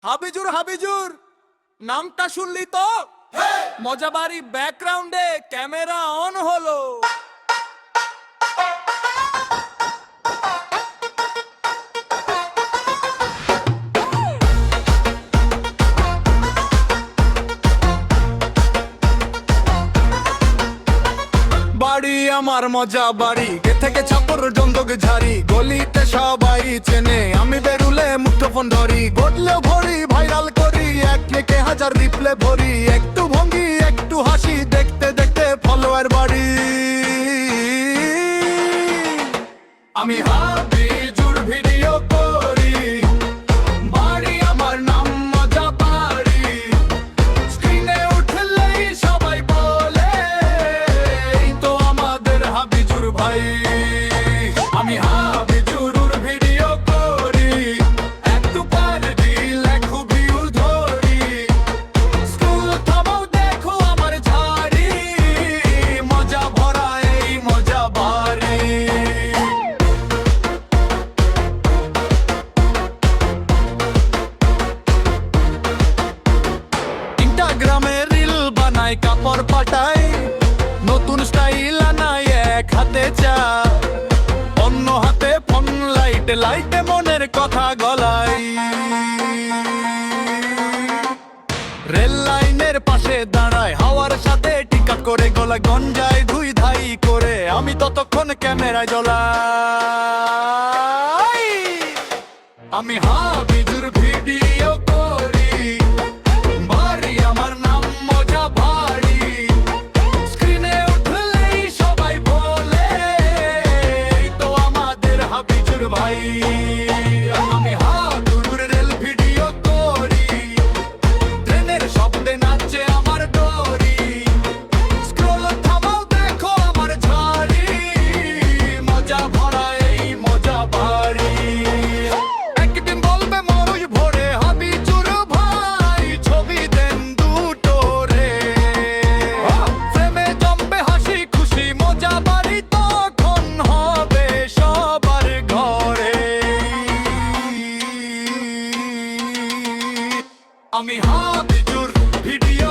হাবিজুর হাবিজুর নামটা শুনলি তো? মজাবাড়ি ব্যাকগ্রাউন্ডে ক্যামেরা অন হলো। বাড়ি আমার মজা বাড়ি, কে থেকে ছাপর জন্দক ঝাড়ি, গলিতে সবাই চেনে, আমি বেরুলে মুঠোফোন ধরি, গড়লেও ঘড়ি ভাইরাল করি, এক ক্লিকে হাজার রিপ্লে ভরি, একটু ভঙ্গি একটু হাসি, দেখতে দেখতে ফলোয়ার বাড়ি। আমি হাবিজুর ভিডিও করি, বাড়ি আমার নাম মজা বাড়ি, স্ক্রিনে উঠলেই সবাই বলে এই তো আমাদের হাবিজুর ভাই। আমি হাবিজুর ভিডিও করি, একটু পারবি লেখো ভিউ ধরি, স্কুল থামাও দেখো আমার ঝাড়ি, মজা ভরা এই মজা বাড়ি। ইনস্টাগ্রামে রিল বানাই, কাপড় পাঠাই, নতুন স্টাইল আনাই, এক হাতে চা অন্য হাতে ফোন, লাইটে লাইটে মনের কথা গলাই। রেল লাইনের পাশে দাঁড়ায়, হাওয়ার সাথে টিকাট করে, গলা গঞ্জায় ধুই ধাই করে, আমি ততক্ষণ ক্যামেরায় জ্বলাই। আমি হাবিজুর ভিডিও করি, বাড়ি আমার নাম মজা বাড়ি, স্ক্রিনে উঠলেই সবাই বলে এই তো আমাদের হাবিজুর ভাই। আমি হাবিজুর রেল ভিডিও করি, ট্রেনের শব্দে নাচে আমার ডোরি, স্ক্রল থামাও দেখো আমার ঝাড়ি, মজা ভরা এই মজা বাড়ি। একদিন বলবে মরুই ভরে হাবিজুর ভাই, ছবি দেন দুটো রে, ফ্রেমে জমবে হাসি খুশি, মজা বাড়ি তখন হবে সবার ঘরে। আমি হাবিজুর ভিডিও